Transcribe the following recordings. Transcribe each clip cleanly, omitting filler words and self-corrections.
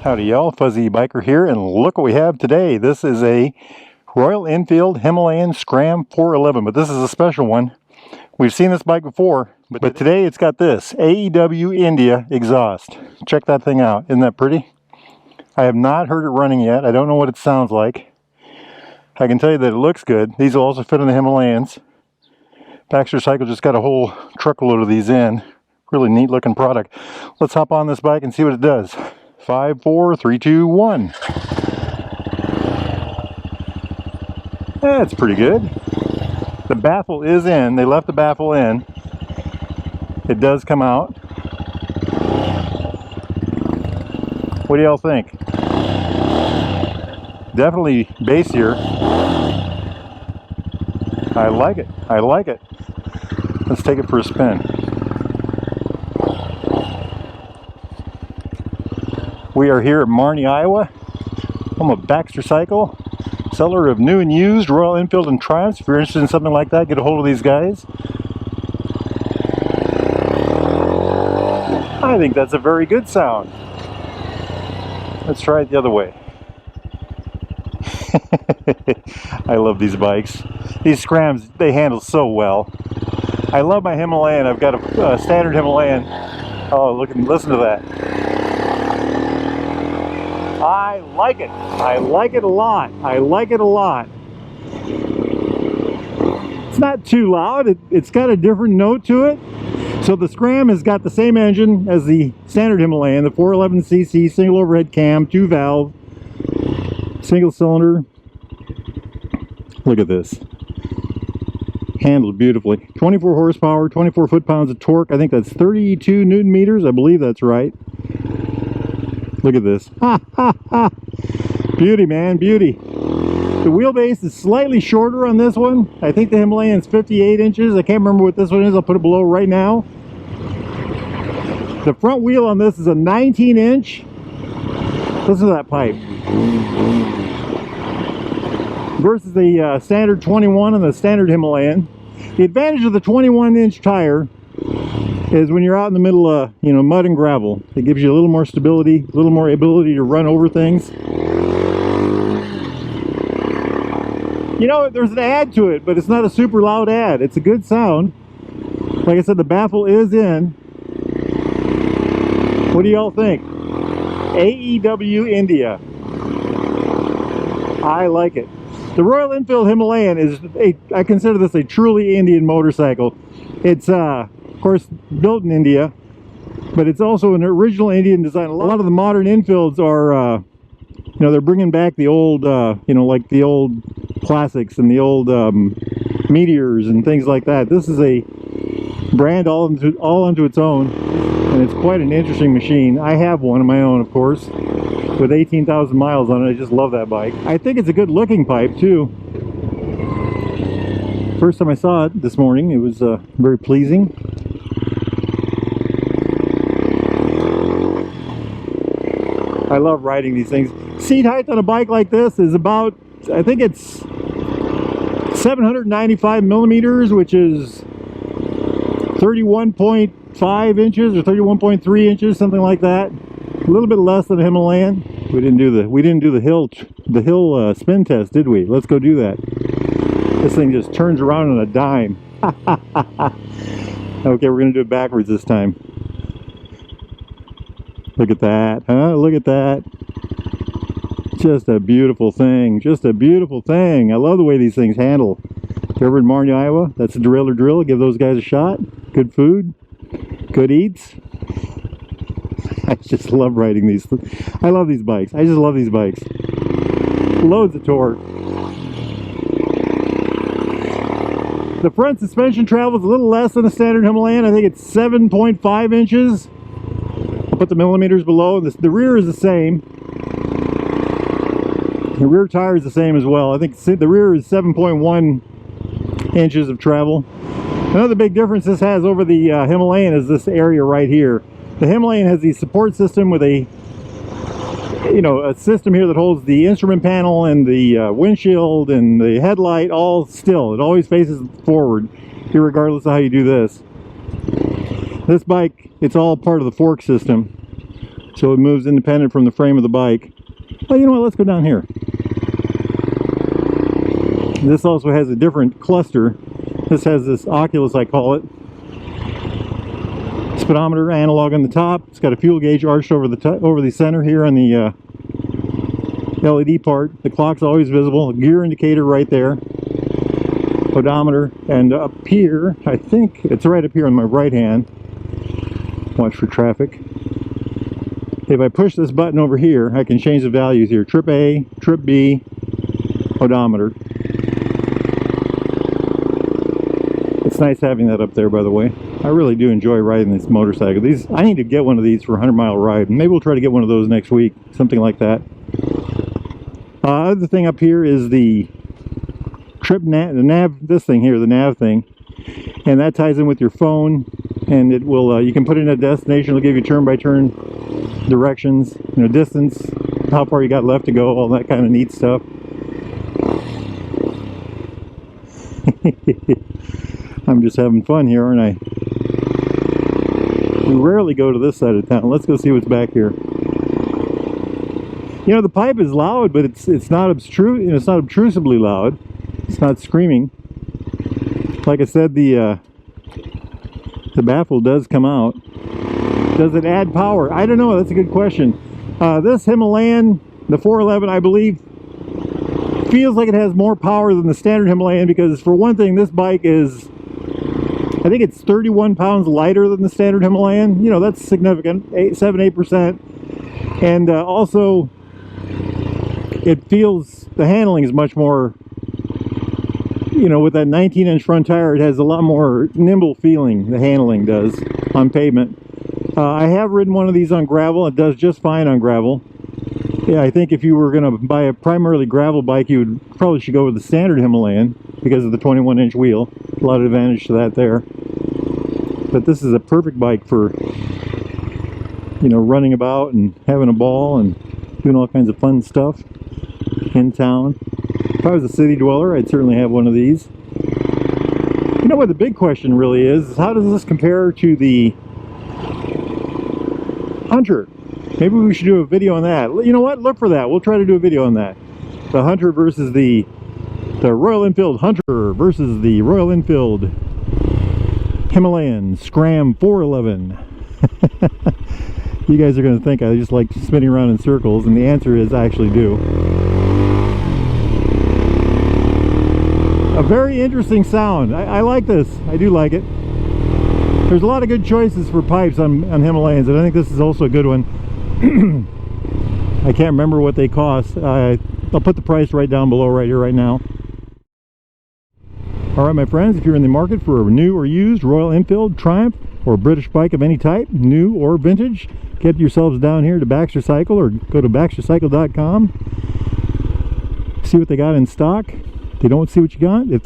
Howdy y'all, Fuzzy Biker here, and look what we have today. This is a Royal Enfield Himalayan Scram 411, but this is a special one. We've seen this bike before, but today it's got this AEW India exhaust. Check that thing out. Isn't that pretty? I have not heard it running yet. I don't know what it sounds like. I can tell you that it looks good. These will also fit in the Himalayans. Baxter Cycle just got a whole truckload of these in. Really neat looking product. Let's hop on this bike and see what it does. 5, 4, 3, 2, 1. That's pretty good. The baffle is in. They left the baffle in. It does come out. What do y'all think? Definitely bassier. I like it. I like it. Let's take it for a spin. We are here at Marnie, Iowa. I'm a Baxter Cycle, seller of new and used Royal Enfield and Triumphs. If you're interested in something like that, get a hold of these guys. I think that's a very good sound. Let's try it the other way. I love these bikes. These Scrams, they handle so well. I love my Himalayan. I've got a standard Himalayan. Oh, look and listen to that. I like it. I like it a lot. I like it a lot. It's not too loud. It's got a different note to it. So the Scram has got the same engine as the standard Himalayan, the 411cc single overhead cam, 2 valve, single cylinder. Look at this. Handled beautifully. 24 horsepower, 24 foot-pounds of torque. I think that's 32 newton meters. I believe that's right. Look at this. Ha, ha, ha. Beauty, man, beauty. The wheelbase is slightly shorter on this one. I think the Himalayan's 58 inches. I can't remember what this one is. I'll put it below right now. The front wheel on this is a 19-inch. Listen to that pipe. Versus the standard 21 and the standard Himalayan. The advantage of the 21-inch tire is when you're out in the middle of, mud and gravel. It gives you a little more stability, a little more ability to run over things. There's an ad to it, but it's not a super loud ad. It's a good sound. Like I said, the baffle is in. What do y'all think? AEW India. I like it. The Royal Enfield Himalayan is I consider this a truly Indian motorcycle. It's of course built in India, but it's also an original Indian design. A lot of the modern Enfields are they're bringing back the old like the old classics and the old meteors and things like that. This is a brand all unto its own, and it's quite an interesting machine. I have one of my own, of course, with 18,000 miles on it. I just love that bike. I think it's a good looking pipe too. First time I saw it this morning, it was very pleasing. I love riding these things. Seat height on a bike like this is about, I think it's 795 millimeters, which is 31.5 inches or 31.3 inches, something like that. A little bit less than a Himalayan. We didn't do the hill spin test, did we? Let's go do that. This thing just turns around on a dime. Okay, we're gonna do it backwards this time. Look at that, huh? Look at that. Just a beautiful thing. Just a beautiful thing. I love the way these things handle. If you're ever in Marnie, Iowa, that's the Derailer Drill. Give those guys a shot. Good food. Good eats. I just love riding these. I love these bikes. I just love these bikes. Loads of torque. The front suspension travels a little less than a standard Himalayan. I think it's 7.5 inches. I'll put the millimeters below. The rear is the same. The rear tire is the same as well. I think the rear is 7.1 inches of travel. Another big difference this has over the Himalayan is this area right here. The Himalayan has the support system with a system here that holds the instrument panel and the windshield and the headlight all still. It always faces forward, regardless of how you do this. This bike, it's all part of the fork system. so it moves independent from the frame of the bike. Oh, you know what, let's go down here. This also has a different cluster. This has this Oculus, I call it. Speedometer analog on the top. It's got a fuel gauge arched over the center here on the LED part. The clock's always visible. A gear indicator right there. Odometer. And up here, I think it's right up here on my right hand. Watch for traffic. If I push this button over here, I can change the values here. Trip A, trip B, odometer. It's nice having that up there, by the way. I really do enjoy riding this motorcycle. I need to get one of these for a 100-mile ride. Maybe we'll try to get one of those next week, something like that. Other thing up here is the nav, this thing here, the nav thing, and that ties in with your phone, and it will. You can put in a destination. It'll give you turn-by-turn directions, distance, how far you got left to go, all that kind of neat stuff. I'm just having fun here, aren't I? We rarely go to this side of town. Let's go see what's back here. The pipe is loud, but it's not it's not obtrusively loud. It's not screaming. Like I said, the baffle does come out. Does it add power? I don't know. That's a good question. This Himalayan, the 411, I believe, feels like it has more power than the standard Himalayan because, for one thing, this bike is, I think it's 31 pounds lighter than the standard Himalayan. That's significant, 7-8%. And also, it feels, the handling is much more, with that 19-inch front tire, it has a lot more nimble feeling, the handling does, on pavement. I have ridden one of these on gravel. It does just fine on gravel. Yeah, I think if you were going to buy a primarily gravel bike, you probably should go with the standard Himalayan because of the 21-inch wheel. A lot of advantage to that there. But this is a perfect bike for, running about and having a ball and doing all kinds of fun stuff in town. If I was a city dweller, I'd certainly have one of these. What the big question really is how does this compare to the Hunter? Maybe we should do a video on that. You know what? Look for that. We'll try to do a video on that. The Hunter versus the Royal Enfield Hunter versus the Royal Enfield Himalayan Scram 411. You guys are going to think I just like spinning around in circles, and the answer is I actually do. A very interesting sound. I like this. I do like it. There's a lot of good choices for pipes on Himalayans, and I think this is also a good one. I can't remember what they cost. I'll put the price right down below right here right now. Alright my friends, if you're in the market for a new or used Royal Enfield, Triumph, or British bike of any type, new or vintage, get yourselves down here to Baxter Cycle or go to baxtercycle.com. See what they got in stock. If you don't see what you got, if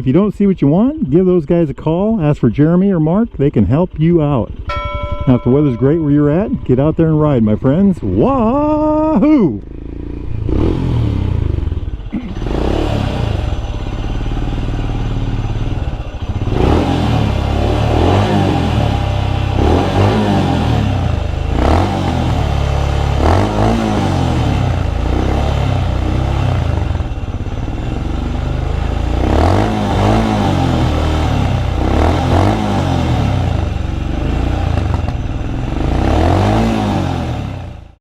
you don't see what you want, give those guys a call. Ask for Jeremy or Mark. They can help you out. Now if the weather's great where you're at, get out there and ride, my friends. Wahoo!